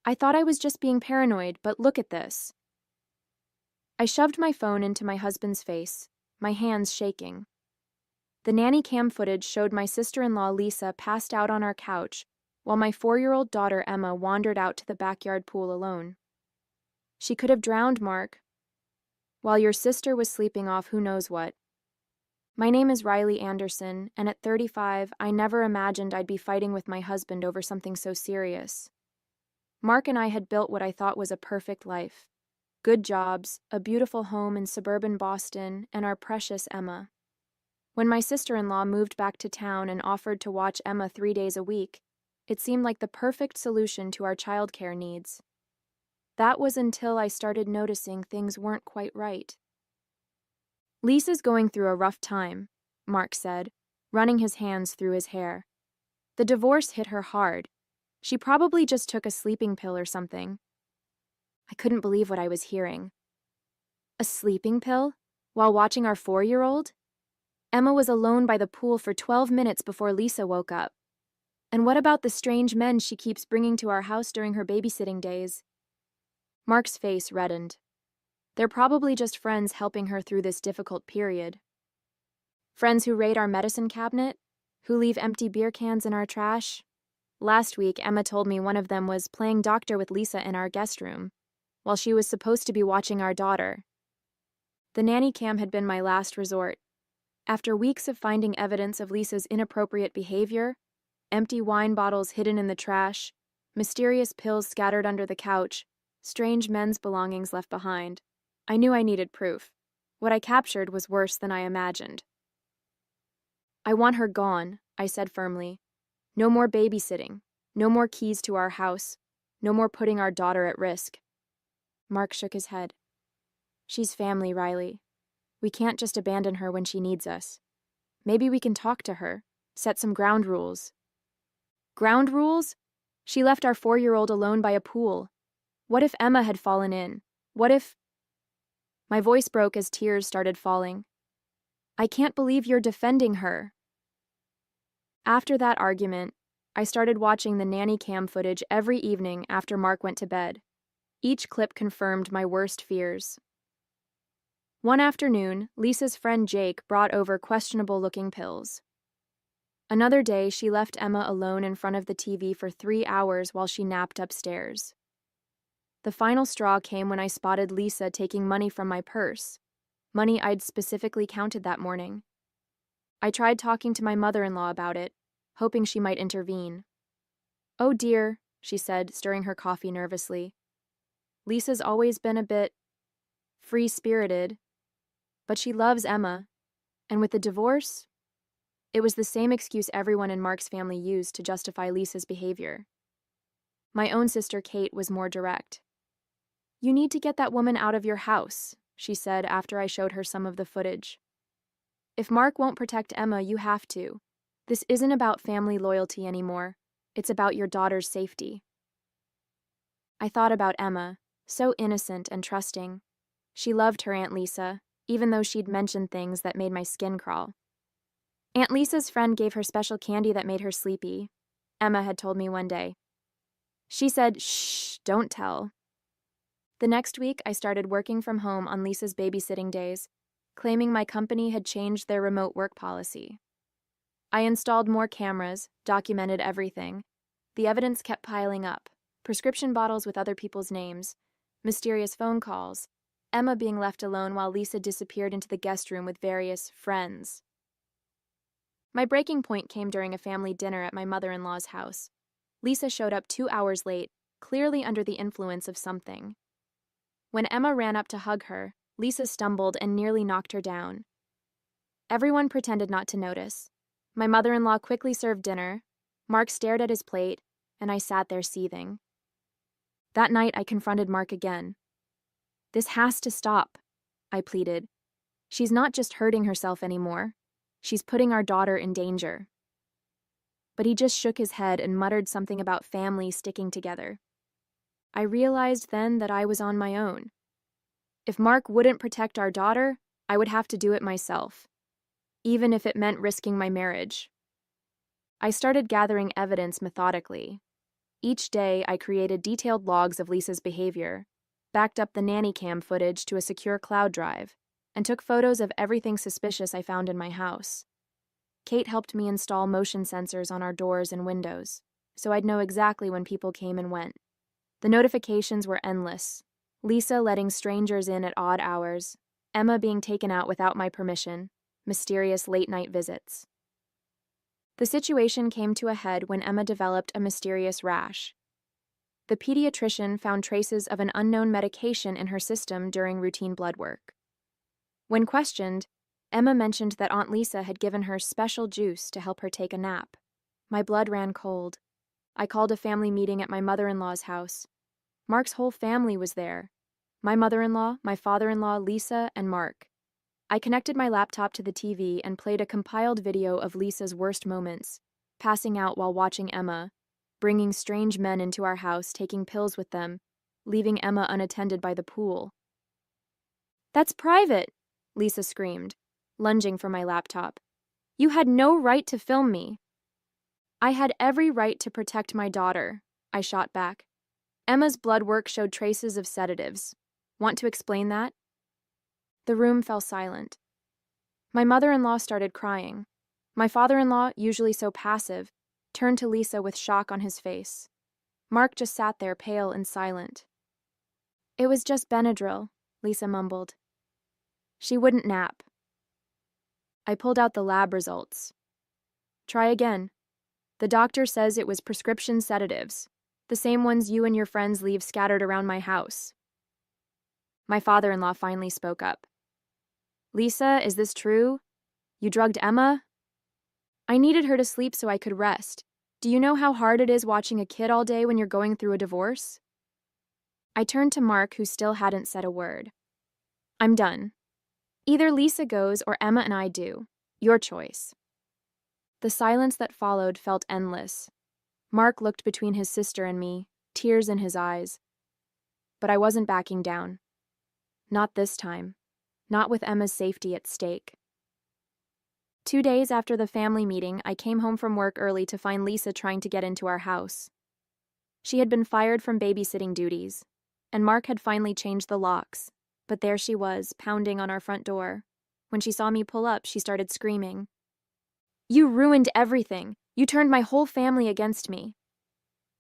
I thought I was just being paranoid, but look at this. I shoved my phone into my husband's face, my hands shaking. The nanny cam footage showed my sister-in-law Lisa passed out on our couch, while my 4-year-old daughter Emma wandered out to the backyard pool alone. She could have drowned, Mark, while your sister was sleeping off who knows what. My name is Riley Anderson, and at 35, I never imagined I'd be fighting with my husband over something so serious. Mark and I had built what I thought was a perfect life. Good jobs, a beautiful home in suburban Boston, and our precious Emma. When my sister-in-law moved back to town and offered to watch Emma 3 days a week, it seemed like the perfect solution to our childcare needs. That was until I started noticing things weren't quite right. Lisa's going through a rough time, Mark said, running his hands through his hair. The divorce hit her hard. She probably just took a sleeping pill or something. I couldn't believe what I was hearing. A sleeping pill? While watching our 4-year-old? Emma was alone by the pool for 12 minutes before Lisa woke up. And what about the strange men she keeps bringing to our house during her babysitting days? Mark's face reddened. They're probably just friends helping her through this difficult period. Friends who raid our medicine cabinet? Who leave empty beer cans in our trash? Last week, Emma told me one of them was playing doctor with Lisa in our guest room, while she was supposed to be watching our daughter. The nanny cam had been my last resort. After weeks of finding evidence of Lisa's inappropriate behavior, empty wine bottles hidden in the trash, mysterious pills scattered under the couch, strange men's belongings left behind, I knew I needed proof. What I captured was worse than I imagined. I want her gone, I said firmly. No more babysitting, no more keys to our house, no more putting our daughter at risk. Mark shook his head. She's family, Riley. We can't just abandon her when she needs us. Maybe we can talk to her, set some ground rules. Ground rules? She left our 4-year-old alone by a pool. What if Emma had fallen in? What if... My voice broke as tears started falling. I can't believe you're defending her. After that argument, I started watching the nanny cam footage every evening after Mark went to bed. Each clip confirmed my worst fears. One afternoon, Lisa's friend Jake brought over questionable-looking pills. Another day, she left Emma alone in front of the TV for 3 hours while she napped upstairs. The final straw came when I spotted Lisa taking money from my purse, money I'd specifically counted that morning. I tried talking to my mother-in-law about it, hoping she might intervene. Oh dear, she said, stirring her coffee nervously. Lisa's always been a bit free-spirited, but she loves Emma, and with the divorce, it was the same excuse everyone in Mark's family used to justify Lisa's behavior. My own sister Kate was more direct. You need to get that woman out of your house, she said after I showed her some of the footage. If Mark won't protect Emma, you have to. This isn't about family loyalty anymore. It's about your daughter's safety. I thought about Emma, so innocent and trusting. She loved her Aunt Lisa, even though she'd mentioned things that made my skin crawl. Aunt Lisa's friend gave her special candy that made her sleepy, Emma had told me one day. She said, "Shh, don't tell." The next week, I started working from home on Lisa's babysitting days, claiming my company had changed their remote work policy. I installed more cameras, documented everything. The evidence kept piling up. Prescription bottles with other people's names, mysterious phone calls, Emma being left alone while Lisa disappeared into the guest room with various friends. My breaking point came during a family dinner at my mother-in-law's house. Lisa showed up 2 hours late, clearly under the influence of something. When Emma ran up to hug her, Lisa stumbled and nearly knocked her down. Everyone pretended not to notice. My mother-in-law quickly served dinner, Mark stared at his plate, and I sat there seething. That night, I confronted Mark again. This has to stop, I pleaded. She's not just hurting herself anymore. She's putting our daughter in danger. But he just shook his head and muttered something about family sticking together. I realized then that I was on my own. If Mark wouldn't protect our daughter, I would have to do it myself, even if it meant risking my marriage. I started gathering evidence methodically. Each day, I created detailed logs of Lisa's behavior, backed up the nanny cam footage to a secure cloud drive, and took photos of everything suspicious I found in my house. Kate helped me install motion sensors on our doors and windows, so I'd know exactly when people came and went. The notifications were endless. Lisa letting strangers in at odd hours, Emma being taken out without my permission, mysterious late-night visits. The situation came to a head when Emma developed a mysterious rash. The pediatrician found traces of an unknown medication in her system during routine blood work. When questioned, Emma mentioned that Aunt Lisa had given her special juice to help her take a nap. My blood ran cold. I called a family meeting at my mother-in-law's house. Mark's whole family was there. My mother-in-law, my father-in-law, Lisa, and Mark. I connected my laptop to the TV and played a compiled video of Lisa's worst moments, passing out while watching Emma, bringing strange men into our house, taking pills with them, leaving Emma unattended by the pool. "That's private," Lisa screamed, lunging for my laptop. "You had no right to film me." "I had every right to protect my daughter," I shot back. "Emma's blood work showed traces of sedatives. Want to explain that?" The room fell silent. My mother-in-law started crying. My father-in-law, usually so passive, turned to Lisa with shock on his face. Mark just sat there, pale and silent. "It was just Benadryl," Lisa mumbled. "She wouldn't nap." I pulled out the lab results. "Try again. The doctor says it was prescription sedatives, the same ones you and your friends leave scattered around my house." My father-in-law finally spoke up. "Lisa, is this true? You drugged Emma?" "I needed her to sleep so I could rest. Do you know how hard it is watching a kid all day when you're going through a divorce?" I turned to Mark, who still hadn't said a word. "I'm done. Either Lisa goes or Emma and I do. Your choice." The silence that followed felt endless. Mark looked between his sister and me, tears in his eyes. But I wasn't backing down. Not this time. Not with Emma's safety at stake. 2 days after the family meeting, I came home from work early to find Lisa trying to get into our house. She had been fired from babysitting duties, and Mark had finally changed the locks, but there she was, pounding on our front door. When she saw me pull up, she started screaming. "You ruined everything. You turned my whole family against me."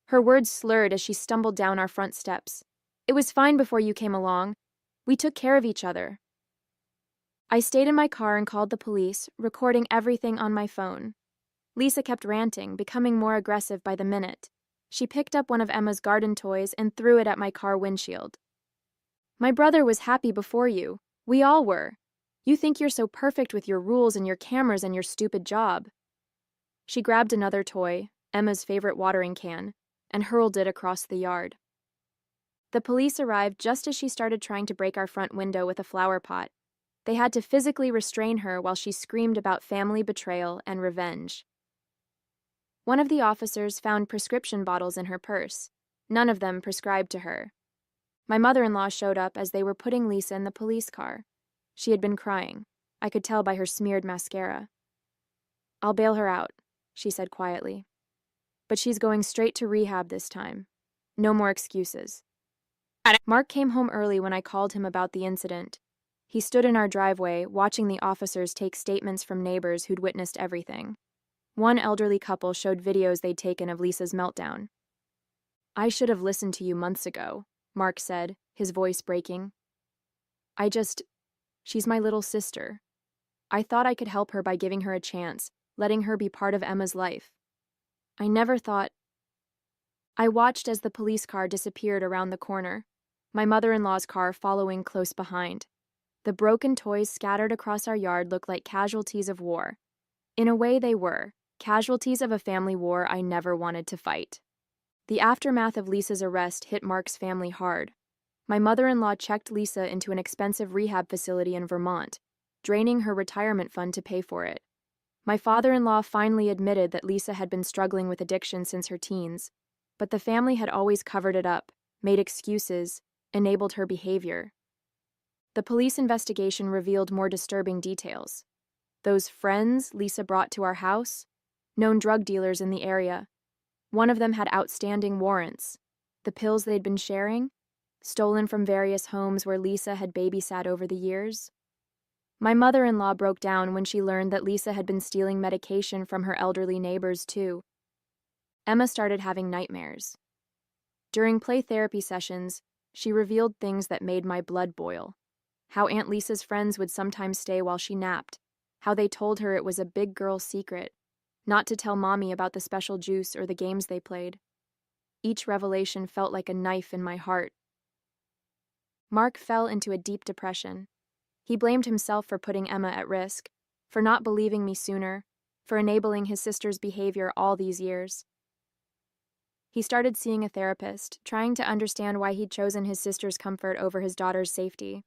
Her words slurred as she stumbled down our front steps. "It was fine before you came along. We took care of each other." I stayed in my car and called the police, recording everything on my phone. Lisa kept ranting, becoming more aggressive by the minute. She picked up one of Emma's garden toys and threw it at my car windshield. "My brother was happy before you. We all were. You think you're so perfect with your rules and your cameras and your stupid job." She grabbed another toy, Emma's favorite watering can, and hurled it across the yard. The police arrived just as she started trying to break our front window with a flower pot. They had to physically restrain her while she screamed about family betrayal and revenge. One of the officers found prescription bottles in her purse. None of them prescribed to her. My mother-in-law showed up as they were putting Lisa in the police car. She had been crying. I could tell by her smeared mascara. "I'll bail her out," she said quietly. "But she's going straight to rehab this time. No more excuses." Mark came home early when I called him about the incident. He stood in our driveway, watching the officers take statements from neighbors who'd witnessed everything. One elderly couple showed videos they'd taken of Lisa's meltdown. "I should have listened to you months ago," Mark said, his voice breaking. She's my little sister. I thought I could help her by giving her a chance, letting her be part of Emma's life. I never thought." I watched as the police car disappeared around the corner, my mother-in-law's car following close behind. The broken toys scattered across our yard looked like casualties of war. In a way, they were, casualties of a family war I never wanted to fight. The aftermath of Lisa's arrest hit Mark's family hard. My mother-in-law checked Lisa into an expensive rehab facility in Vermont, draining her retirement fund to pay for it. My father-in-law finally admitted that Lisa had been struggling with addiction since her teens, but the family had always covered it up, made excuses, enabled her behavior. The police investigation revealed more disturbing details. Those friends Lisa brought to our house, known drug dealers in the area. One of them had outstanding warrants. The pills they'd been sharing, stolen from various homes where Lisa had babysat over the years. My mother-in-law broke down when she learned that Lisa had been stealing medication from her elderly neighbors, too. Emma started having nightmares. During play therapy sessions, she revealed things that made my blood boil. How Aunt Lisa's friends would sometimes stay while she napped. How they told her it was a big girl secret, not to tell Mommy about the special juice or the games they played. Each revelation felt like a knife in my heart. Mark fell into a deep depression. He blamed himself for putting Emma at risk, for not believing me sooner, for enabling his sister's behavior all these years. He started seeing a therapist, trying to understand why he'd chosen his sister's comfort over his daughter's safety.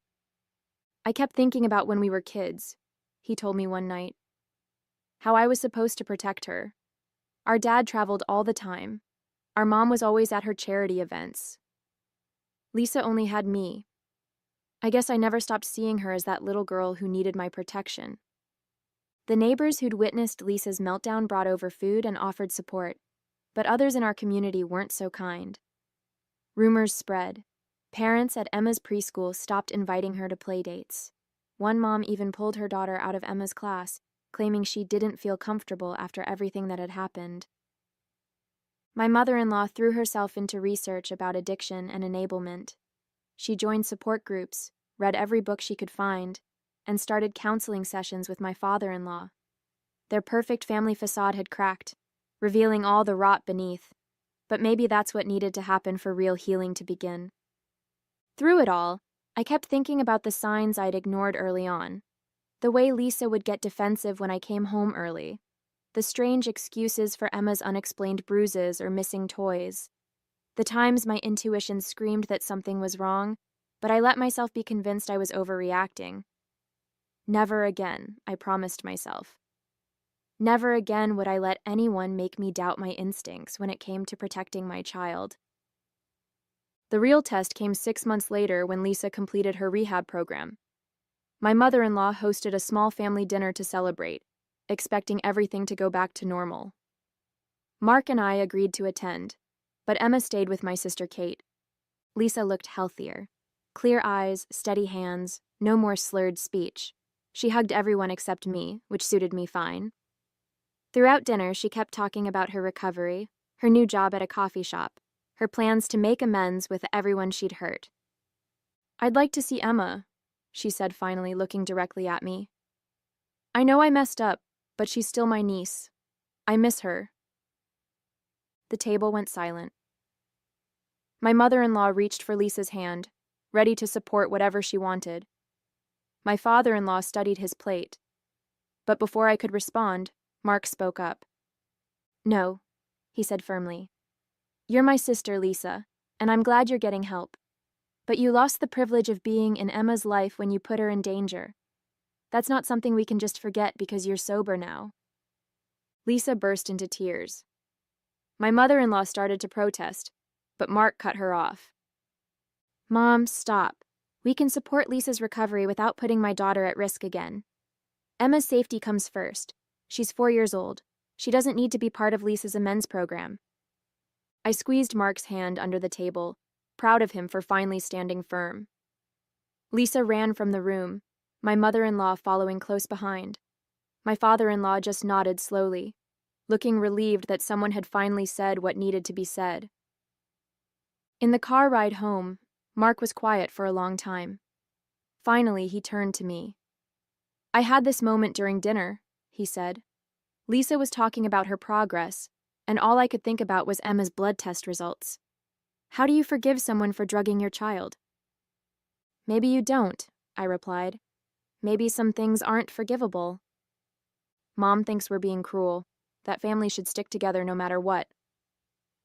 I kept thinking about when we were kids, he told me one night. How I was supposed to protect her. Our dad traveled all the time. Our mom was always at her charity events. Lisa only had me. I guess I never stopped seeing her as that little girl who needed my protection. The neighbors who'd witnessed Lisa's meltdown brought over food and offered support, but others in our community weren't so kind. Rumors spread. Parents at Emma's preschool stopped inviting her to play dates. One mom even pulled her daughter out of Emma's class, claiming she didn't feel comfortable after everything that had happened. My mother-in-law threw herself into research about addiction and enablement. She joined support groups, read every book she could find, and started counseling sessions with my father-in-law. Their perfect family facade had cracked, revealing all the rot beneath, but maybe that's what needed to happen for real healing to begin. Through it all, I kept thinking about the signs I'd ignored early on. The way Lisa would get defensive when I came home early. The strange excuses for Emma's unexplained bruises or missing toys. The times my intuition screamed that something was wrong, but I let myself be convinced I was overreacting. Never again, I promised myself. Never again would I let anyone make me doubt my instincts when it came to protecting my child. The real test came 6 months later when Lisa completed her rehab program. My mother-in-law hosted a small family dinner to celebrate, expecting everything to go back to normal. Mark and I agreed to attend, but Emma stayed with my sister Kate. Lisa looked healthier. Clear eyes, steady hands, no more slurred speech. She hugged everyone except me, which suited me fine. Throughout dinner, she kept talking about her recovery, her new job at a coffee shop, her plans to make amends with everyone she'd hurt. "I'd like to see Emma," she said finally, looking directly at me. "I know I messed up, but she's still my niece. I miss her." The table went silent. My mother-in-law reached for Lisa's hand, ready to support whatever she wanted. My father-in-law studied his plate. But before I could respond, Mark spoke up. "No," he said firmly. "You're my sister, Lisa, and I'm glad you're getting help. But you lost the privilege of being in Emma's life when you put her in danger. That's not something we can just forget because you're sober now." Lisa burst into tears. My mother-in-law started to protest, but Mark cut her off. "Mom, stop. We can support Lisa's recovery without putting my daughter at risk again. Emma's safety comes first. She's 4 years old. She doesn't need to be part of Lisa's amends program." I squeezed Mark's hand under the table, proud of him for finally standing firm. Lisa ran from the room, my mother-in-law following close behind. My father-in-law just nodded slowly, looking relieved that someone had finally said what needed to be said. In the car ride home, Mark was quiet for a long time. Finally, he turned to me. "I had this moment during dinner," he said. "Lisa was talking about her progress, and all I could think about was Emma's blood test results. How do you forgive someone for drugging your child?" "Maybe you don't," I replied. "Maybe some things aren't forgivable." "Mom thinks we're being cruel. That family should stick together no matter what.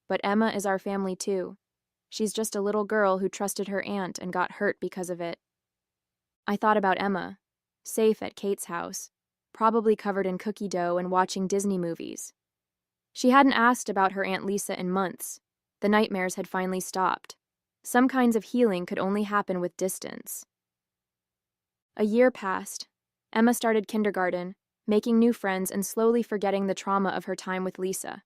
But Emma is our family too. She's just a little girl who trusted her aunt and got hurt because of it." I thought about Emma, safe at Kate's house, probably covered in cookie dough and watching Disney movies. She hadn't asked about her Aunt Lisa in months. The nightmares had finally stopped. Some kinds of healing could only happen with distance. A year passed. Emma started kindergarten, making new friends and slowly forgetting the trauma of her time with Lisa.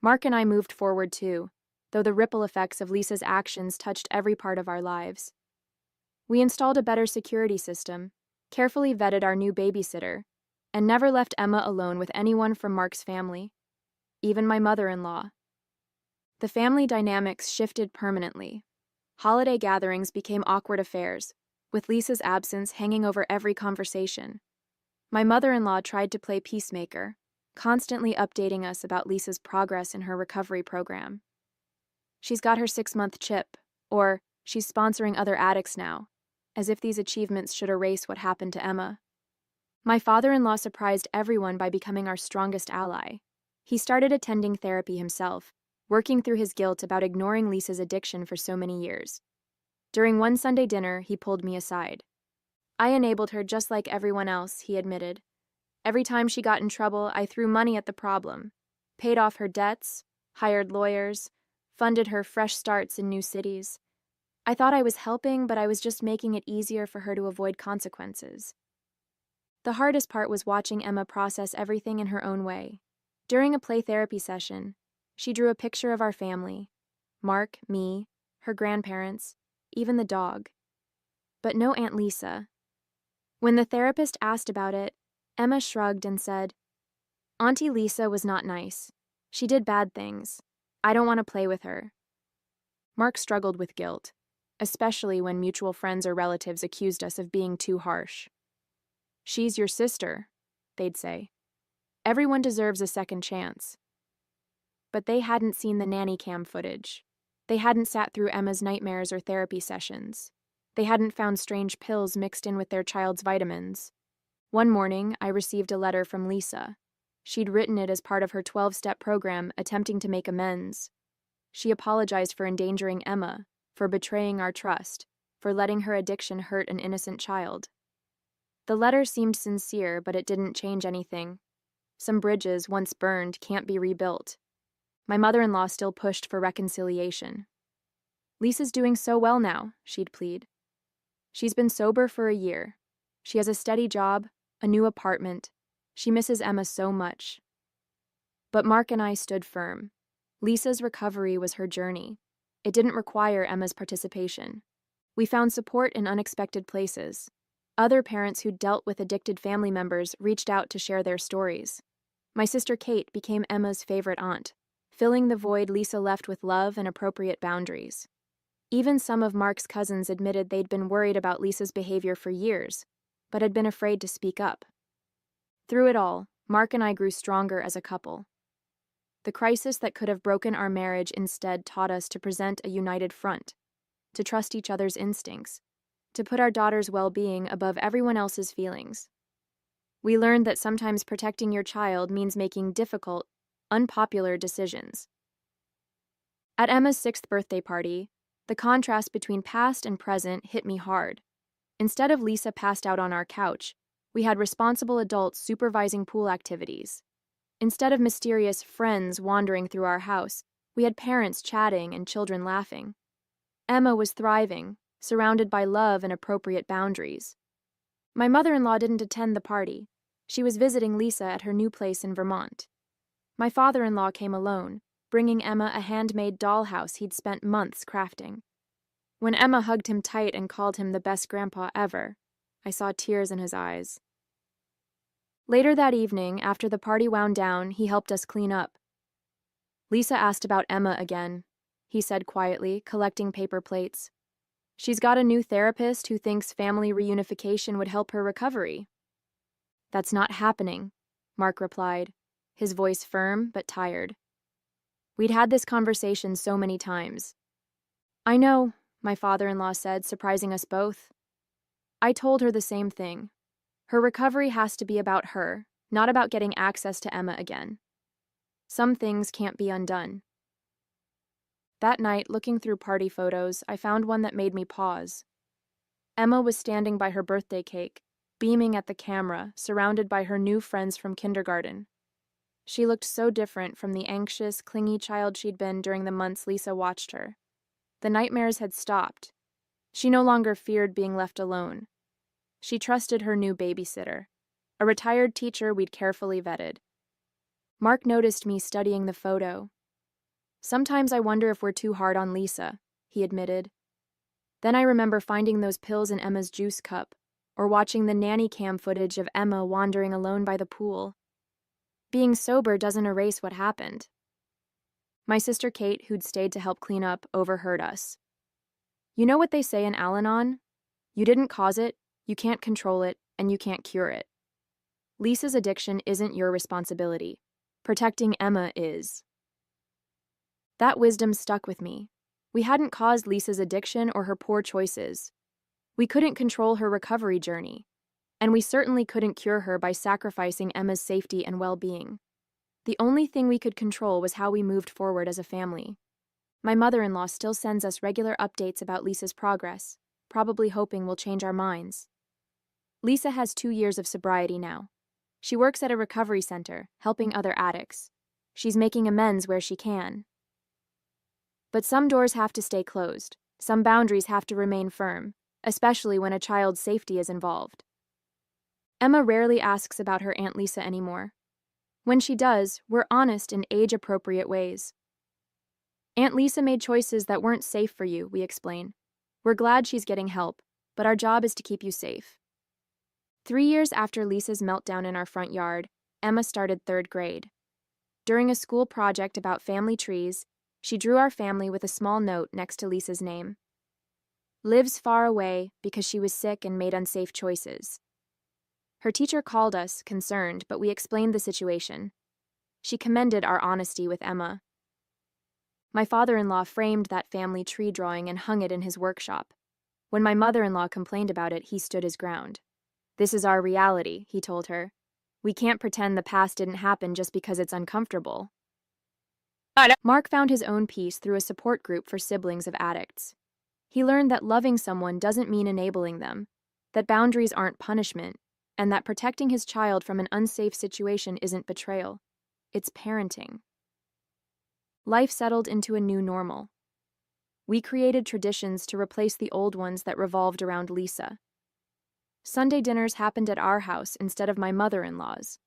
Mark and I moved forward too, though the ripple effects of Lisa's actions touched every part of our lives. We installed a better security system, carefully vetted our new babysitter, and never left Emma alone with anyone from Mark's family, even my mother-in-law. The family dynamics shifted permanently. Holiday gatherings became awkward affairs, with Lisa's absence hanging over every conversation. My mother-in-law tried to play peacemaker, constantly updating us about Lisa's progress in her recovery program. She's got her 6-month chip, or she's sponsoring other addicts now, as if these achievements should erase what happened to Emma. My father-in-law surprised everyone by becoming our strongest ally. He started attending therapy himself, working through his guilt about ignoring Lisa's addiction for so many years. During one Sunday dinner, he pulled me aside. I enabled her just like everyone else, he admitted. Every time she got in trouble, I threw money at the problem, paid off her debts, hired lawyers, funded her fresh starts in new cities. I thought I was helping, but I was just making it easier for her to avoid consequences. The hardest part was watching Emma process everything in her own way. During a play therapy session, she drew a picture of our family: Mark, me, her grandparents, even the dog. But no Aunt Lisa. When the therapist asked about it, Emma shrugged and said, "Auntie Lisa was not nice. She did bad things. I don't want to play with her." Mark struggled with guilt, especially when mutual friends or relatives accused us of being too harsh. "She's your sister," they'd say. "Everyone deserves a second chance." But they hadn't seen the nanny cam footage. They hadn't sat through Emma's nightmares or therapy sessions. They hadn't found strange pills mixed in with their child's vitamins. One morning, I received a letter from Lisa. She'd written it as part of her 12-step program attempting to make amends. She apologized for endangering Emma, for betraying our trust, for letting her addiction hurt an innocent child. The letter seemed sincere, but it didn't change anything. Some bridges, once burned, can't be rebuilt. My mother-in-law still pushed for reconciliation. "Lisa's doing so well now," she'd plead. "She's been sober for a year. She has a steady job, a new apartment. She misses Emma so much." But Mark and I stood firm. Lisa's recovery was her journey. It didn't require Emma's participation. We found support in unexpected places. Other parents who dealt with addicted family members reached out to share their stories. My sister Kate became Emma's favorite aunt, filling the void Lisa left with love and appropriate boundaries. Even some of Mark's cousins admitted they'd been worried about Lisa's behavior for years, but had been afraid to speak up. Through it all, Mark and I grew stronger as a couple. The crisis that could have broken our marriage instead taught us to present a united front, to trust each other's instincts, to put our daughter's well-being above everyone else's feelings. We learned that sometimes protecting your child means making difficult, unpopular decisions. At Emma's 6th birthday party, the contrast between past and present hit me hard. Instead of Lisa passed out on our couch, we had responsible adults supervising pool activities. Instead of mysterious friends wandering through our house, we had parents chatting and children laughing. Emma was thriving, surrounded by love and appropriate boundaries. My mother-in-law didn't attend the party. She was visiting Lisa at her new place in Vermont. My father-in-law came alone, bringing Emma a handmade dollhouse he'd spent months crafting. When Emma hugged him tight and called him the best grandpa ever, I saw tears in his eyes. Later that evening, after the party wound down, he helped us clean up. "Lisa asked about Emma again," he said quietly, collecting paper plates. "She's got a new therapist who thinks family reunification would help her recovery." "That's not happening," Mark replied, his voice firm but tired. We'd had this conversation so many times. "I know," my father-in-law said, surprising us both. I told her the same thing. Her recovery has to be about her, not about getting access to Emma again. Some things can't be undone. That night, looking through party photos, I found one that made me pause. Emma was standing by her birthday cake, beaming at the camera, surrounded by her new friends from kindergarten. She looked so different from the anxious, clingy child she'd been during the months Lisa watched her. The nightmares had stopped. She no longer feared being left alone. She trusted her new babysitter, a retired teacher we'd carefully vetted. Mark noticed me studying the photo. Sometimes I wonder if we're too hard on Lisa, he admitted. Then I remember finding those pills in Emma's juice cup, or watching the nanny cam footage of Emma wandering alone by the pool. Being sober doesn't erase what happened. My sister Kate, who'd stayed to help clean up, overheard us. You know what they say in Al-Anon? You didn't cause it, you can't control it, and you can't cure it. Lisa's addiction isn't your responsibility. Protecting Emma is. That wisdom stuck with me. We hadn't caused Lisa's addiction or her poor choices. We couldn't control her recovery journey, and we certainly couldn't cure her by sacrificing Emma's safety and well-being. The only thing we could control was how we moved forward as a family. My mother-in-law still sends us regular updates about Lisa's progress, probably hoping we'll change our minds. Lisa has 2 years of sobriety now. She works at a recovery center, helping other addicts. She's making amends where she can. But some doors have to stay closed. Some boundaries have to remain firm, especially when a child's safety is involved. Emma rarely asks about her Aunt Lisa anymore. When she does, we're honest in age-appropriate ways. Aunt Lisa made choices that weren't safe for you, we explain. We're glad she's getting help, but our job is to keep you safe. 3 years after Lisa's meltdown in our front yard, Emma started 3rd grade. During a school project about family trees, she drew our family with a small note next to Lisa's name. Lives far away because she was sick and made unsafe choices. Her teacher called us, concerned, but we explained the situation. She commended our honesty with Emma. My father-in-law framed that family tree drawing and hung it in his workshop. When my mother-in-law complained about it, he stood his ground. This is our reality, he told her. We can't pretend the past didn't happen just because it's uncomfortable. Mark found his own peace through a support group for siblings of addicts. He learned that loving someone doesn't mean enabling them, that boundaries aren't punishment, and that protecting his child from an unsafe situation isn't betrayal. It's parenting. Life settled into a new normal. We created traditions to replace the old ones that revolved around Lisa. Sunday dinners happened at our house instead of my mother-in-law's.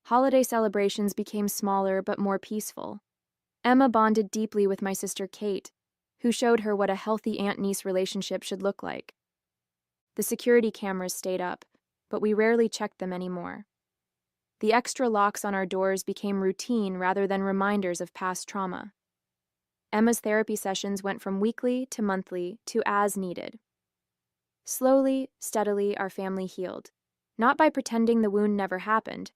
Holiday celebrations became smaller but more peaceful. Emma bonded deeply with my sister Kate, who showed her what a healthy aunt-niece relationship should look like. The security cameras stayed up, but we rarely checked them anymore. The extra locks on our doors became routine rather than reminders of past trauma. Emma's therapy sessions went from weekly to monthly to as needed. Slowly, steadily, our family healed, not by pretending the wound never happened,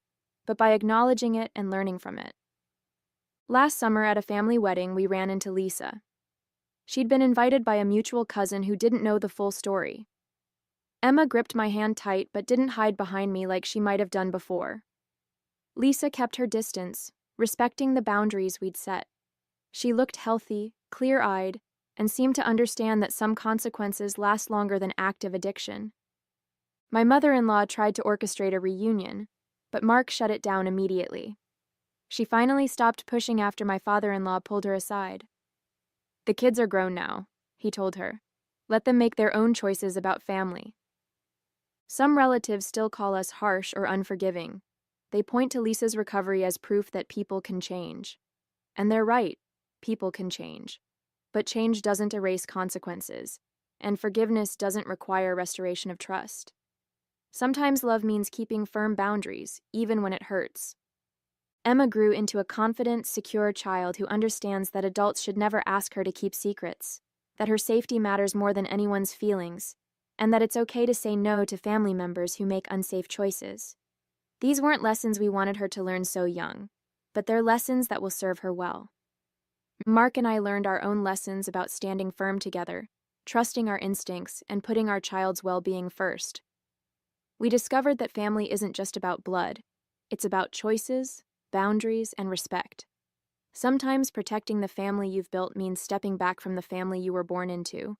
but by acknowledging it and learning from it. Last summer at a family wedding, we ran into Lisa. She'd been invited by a mutual cousin who didn't know the full story. Emma gripped my hand tight but didn't hide behind me like she might have done before. Lisa kept her distance, respecting the boundaries we'd set. She looked healthy, clear-eyed, and seemed to understand that some consequences last longer than active addiction. My mother-in-law tried to orchestrate a reunion, but Mark shut it down immediately. She finally stopped pushing after my father-in-law pulled her aside. The kids are grown now, he told her. Let them make their own choices about family. Some relatives still call us harsh or unforgiving. They point to Lisa's recovery as proof that people can change. And they're right, people can change. But change doesn't erase consequences, and forgiveness doesn't require restoration of trust. Sometimes love means keeping firm boundaries, even when it hurts. Emma grew into a confident, secure child who understands that adults should never ask her to keep secrets, that her safety matters more than anyone's feelings, and that it's okay to say no to family members who make unsafe choices. These weren't lessons we wanted her to learn so young, but they're lessons that will serve her well. Mark and I learned our own lessons about standing firm together, trusting our instincts, and putting our child's well-being first. We discovered that family isn't just about blood. It's about choices, boundaries, and respect. Sometimes protecting the family you've built means stepping back from the family you were born into.